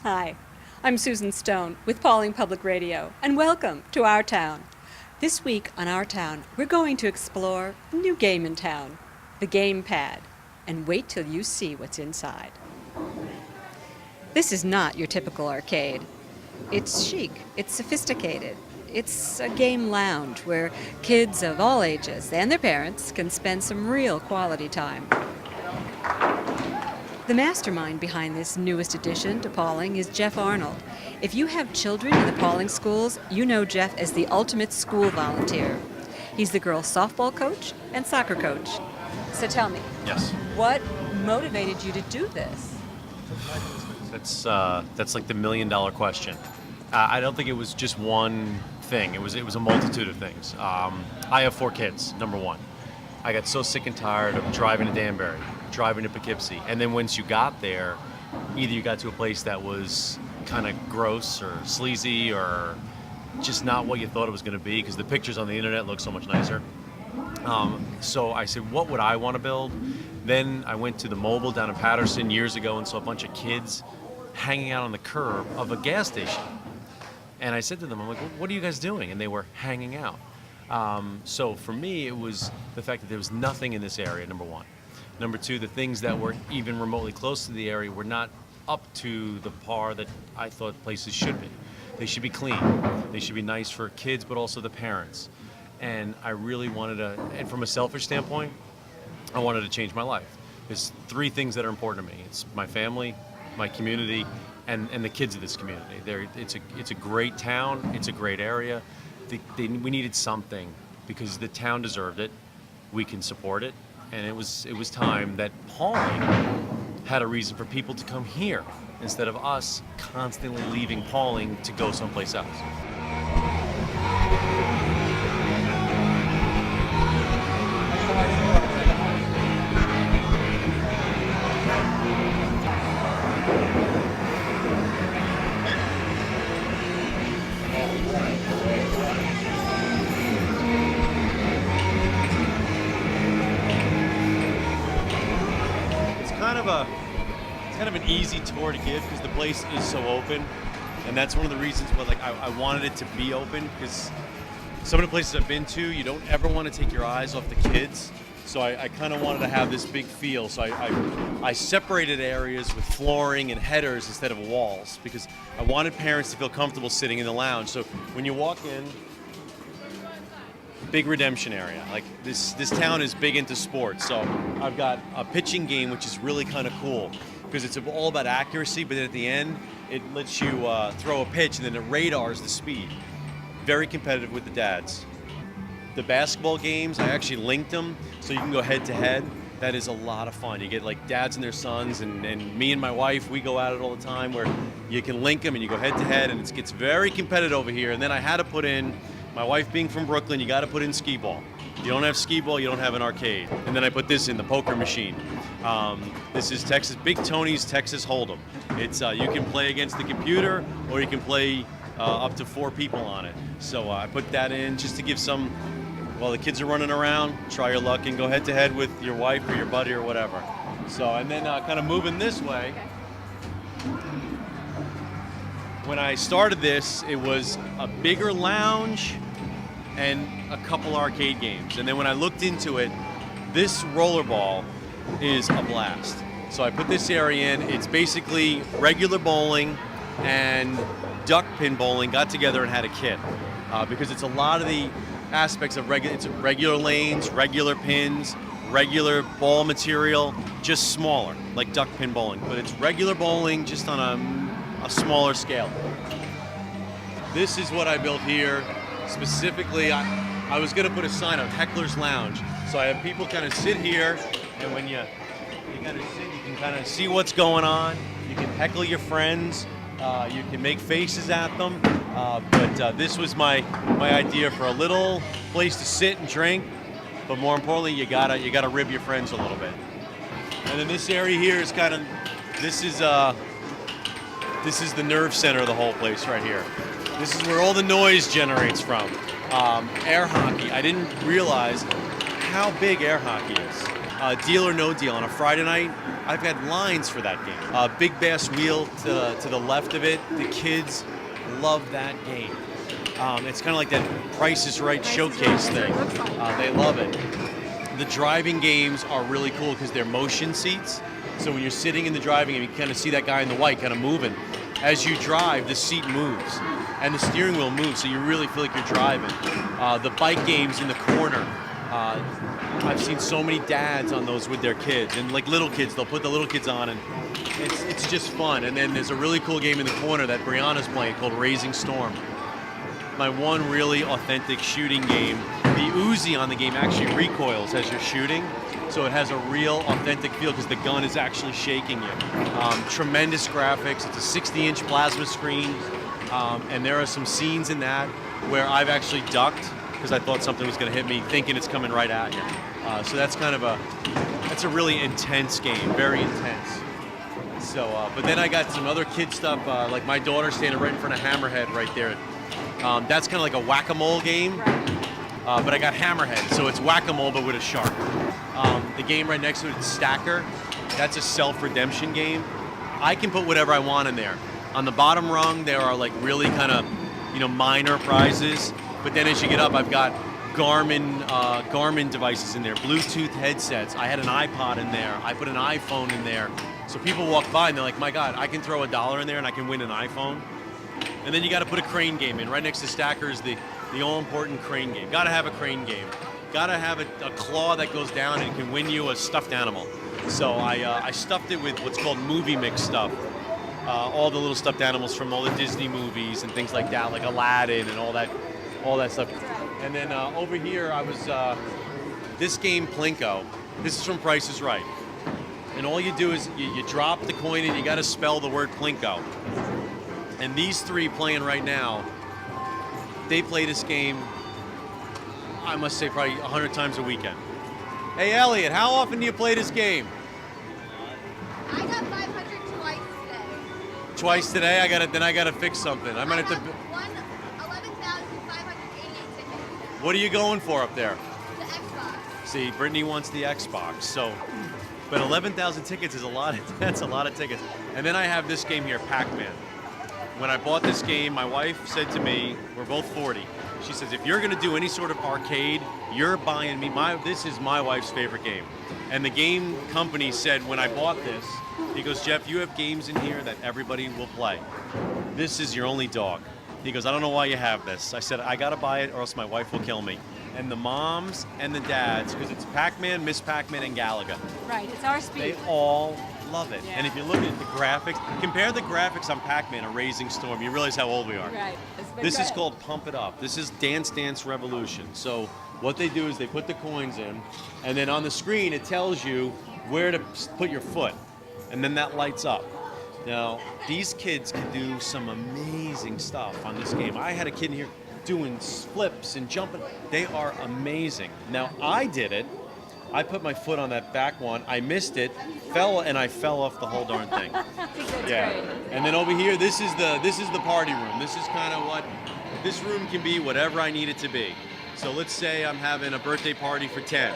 Hi, I'm Susan Stone with Pauling Public Radio, and welcome to Our Town. This week on Our Town, we're going to explore a new game in town, the Gamepad, and wait till you see what's inside. This is not your typical arcade. It's chic, it's sophisticated. It's a game lounge where kids of all ages and their parents can spend some real quality time. The mastermind behind this newest addition to Pauling is Jeff Arnold. If you have children in the Pauling schools, you know Jeff as the ultimate school volunteer. He's the girls' softball coach and soccer coach. So tell me, Yes. what motivated you to do this? That's like the $1,000,000 question. I don't think it was just one thing. It was a multitude of things. I have 4 kids. Number one, I got so sick and tired of driving to Danbury, driving to Poughkeepsie, and then once you got there, either you got to a place that was kind of gross or sleazy or just not what you thought it was going to be because the pictures on the internet look so much nicer. So I said, what would I want to build? Then I went to the Mobile down in Patterson years ago and saw a bunch of kids hanging out on the curb of a gas station. And I said to them, I'm like, what are you guys doing? And they were hanging out. So for me, it was the fact that there was nothing in this area, number one. Number two, the things that were even remotely close to the area were not up to the par that I thought places should be. They should be clean. They should be nice for kids, but also the parents. And I really wanted to, and from a selfish standpoint, I wanted to change my life. There's 3 things that are important to me. It's my family, my community, and the kids of this community. It's a great town. It's a great area. We needed something because the town deserved it. We can support it, and it was time that Pauling had a reason for people to come here instead of us constantly leaving Pauling to go someplace else. It's kind of an easy tour to give because the place is so open, and that's one of the reasons why I wanted it to be open because some of the places I've been to, you don't ever want to take your eyes off the kids. So I kind of wanted to have this big feel. So I separated areas with flooring and headers instead of walls because I wanted parents to feel comfortable sitting in the lounge. So when you walk in, big redemption area. Like this town is big into sports. So I've got a pitching game, which is really kind of cool because it's all about accuracy, but then at the end, it lets you throw a pitch and then it radars the speed. Very competitive with the dads. The basketball games, I actually linked them so you can go head to head. That is a lot of fun. You get like dads and their sons, and me and my wife, we go at it all the time where you can link them and you go head to head, and it gets very competitive over here. And then I had to put in, my wife being from Brooklyn, you got to put in skee ball. You don't have skee ball, you don't have an arcade. And then I put this in, the poker machine. This is Big Tony's Texas Hold'em. It's you can play against the computer, or you can play up to 4 people on it. So I put that in just to give some, while the kids are running around, try your luck and go head to head with your wife or your buddy or whatever. So, and then kind of moving this way. When I started this, it was a bigger lounge and a couple arcade games. And then when I looked into it, this rollerball is a blast. So I put this area in. It's basically regular bowling and duck pin bowling got together and had a kit because it's a lot of the aspects of regular lanes, regular pins, regular ball material, just smaller, like duck pin bowling. But it's regular bowling just on a smaller scale. This is what I built here. Specifically, I was going to put a sign on Heckler's Lounge. So I have people kind of sit here, and when you kind of sit, you can kind of see what's going on. You can heckle your friends. You can make faces at them. But this was my idea for a little place to sit and drink. But more importantly, you gotta rib your friends a little bit. And then this area here is kind of, this is the nerve center of the whole place right here. This is where all the noise generates from. Air hockey. I didn't realize how big air hockey is. Deal or No Deal. On a Friday night, I've had lines for that game. Big Bass Wheel to the left of it. The kids love that game. It's kind of like that Price is Right showcase thing. They love it. The driving games are really cool because they're motion seats. So when you're sitting in the driving game, you kind of see that guy in the white kind of moving. As you drive, the seat moves and the steering wheel moves, so you really feel like you're driving. The bike games in the corner. I've seen so many dads on those with their kids, and like little kids, they'll put the little kids on, and it's just fun. And then there's a really cool game in the corner that Brianna's playing called Raising Storm. My one really authentic shooting game. The Uzi on the game actually recoils as you're shooting, so it has a real authentic feel because the gun is actually shaking you. Tremendous graphics. It's a 60-inch plasma screen, and there are some scenes in that where I've actually ducked because I thought something was going to hit me, thinking it's coming right at you. So that's kind of that's a really intense game, very intense. So, but then I got some other kid stuff, like my daughter standing right in front of Hammerhead right there. That's kind of like a whack-a-mole game, but I got Hammerhead, so it's whack-a-mole but with a shark. The game right next to it is Stacker. That's a self-redemption game. I can put whatever I want in there. On the bottom rung, there are like really kind of, minor prizes, but then as you get up, I've got Garmin devices in there, Bluetooth headsets. I had an iPod in there. I put an iPhone in there. So people walk by and they're like, my God, I can throw $1 in there and I can win an iPhone. And then you got to put a crane game in. Right next to Stacker is the all-important crane game. Got to have a crane game. Got to have a claw that goes down and can win you a stuffed animal. So I stuffed it with what's called movie mix stuff. All the little stuffed animals from all the Disney movies and things like that, like Aladdin and all that stuff. And then over here, I was this game Plinko. This is from Price is Right. And all you do is you drop the coin and you got to spell the word Plinko. And these three playing right now, they play this game, I must say, probably 100 times a weekend. Hey, Elliot, how often do you play this game? I got 500 twice today. Twice today? I gotta fix something. I might have to. 11,588 tickets. What are you going for up there? The Xbox. See, Brittany wants the Xbox, so. But 11,000 tickets is a lot. That's a lot of tickets. And then I have this game here, Pac-Man. When I bought this game, my wife said to me, we're both 40. She says, if you're going to do any sort of arcade, you're buying me. This is my wife's favorite game. And the game company said, when I bought this, he goes, Jeff, you have games in here that everybody will play. This is your only dog. He goes, I don't know why you have this. I said, I got to buy it or else my wife will kill me. And the moms and the dads, because it's Pac-Man, Miss Pac-Man, and Galaga. Right, it's our speed. They all love it. Yeah. And if you look at the graphics, compare the graphics on Pac-Man and Raising Storm, you realize how old we are. Right. This is called Pump It Up. This is Dance Dance Revolution. So what they do is they put the coins in, and then on the screen it tells you where to put your foot, and then that lights up. Now, these kids can do some amazing stuff on this game. I had a kid in here doing flips and jumping. They are amazing. Now, I did it. I put my foot on that back one. I missed it, and I fell off the whole darn thing. Yeah. And then over here, this is the party room. This is kind of what this room can be, whatever I need it to be. So let's say I'm having a birthday party for 10.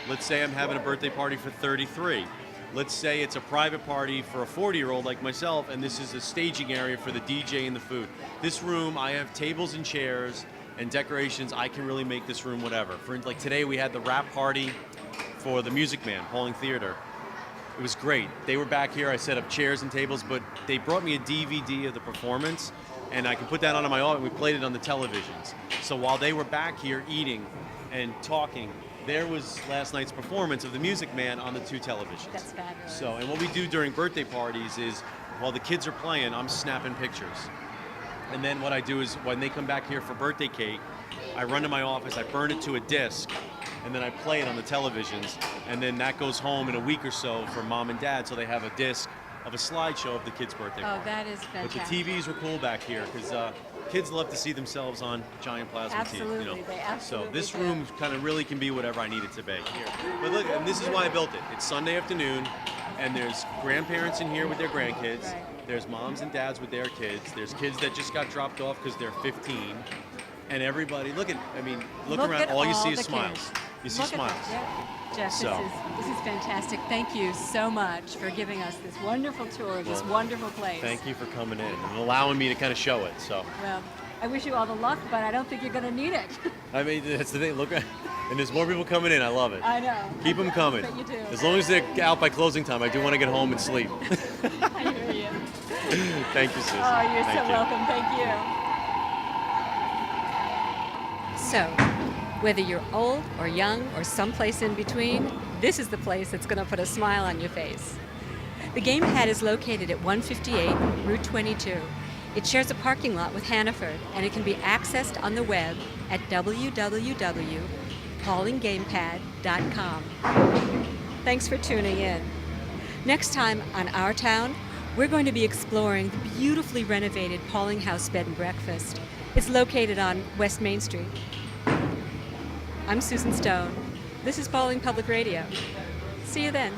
Let's say I'm having a birthday party for 33. Let's say it's a private party for a 40-year-old like myself, and this is a staging area for the DJ and the food. This room, I have tables and chairs and decorations. I can really make this room whatever. For like today, we had the wrap party for the Music Man, Pauling Theater. It was great. They were back here. I set up chairs and tables, but they brought me a DVD of the performance, and I can put that onto my office, and we played it on the televisions. So while they were back here eating and talking, there was last night's performance of the Music Man on the two televisions. That's fabulous. So, and what we do during birthday parties is, while the kids are playing, I'm snapping pictures. And then what I do is, when they come back here for birthday cake, I run to my office, I burn it to a disc, and then I play it on the televisions. And then that goes home in a week or so for mom and dad, so they have a disc of a slideshow of the kids' birthday party. Oh, that is fantastic. But the TVs were cool back here, because kids love to see themselves on giant plasma Absolutely, TVs. they absolutely So this do. room kind of really can be whatever I need it to be. But look, and this is why I built it. It's Sunday afternoon, and there's grandparents in here with their grandkids. Right. There's moms and dads with their kids. There's kids that just got dropped off because they're 15. And everybody, look around, at all you see all is the smiles. kids. You see Look at smiles. that. Yeah. Jeff, So- this is fantastic. Thank you so much for giving us this wonderful tour of this Well, wonderful place. Thank you for coming in and allowing me to kind of show it. So, Well, I wish you all the luck, but I don't think you're going to need it. I mean, that's the thing. Look, and there's more people coming in. I love it. I know. Keep them coming. But you do. As long as they're out by closing time, I do want to get home and sleep. I hear you. Thank you, Susan. Oh, you're Thank so you. welcome. Thank you. So, whether you're old or young or someplace in between, this is the place that's going to put a smile on your face. The Gamepad is located at 158 Route 22. It shares a parking lot with Hannaford, and it can be accessed on the web at www.paulinggamepad.com. Thanks for tuning in. Next time on Our Town, we're going to be exploring the beautifully renovated Pauling House Bed and Breakfast. It's located on West Main Street. I'm Susan Stone. This is Pauling Public Radio. See you then.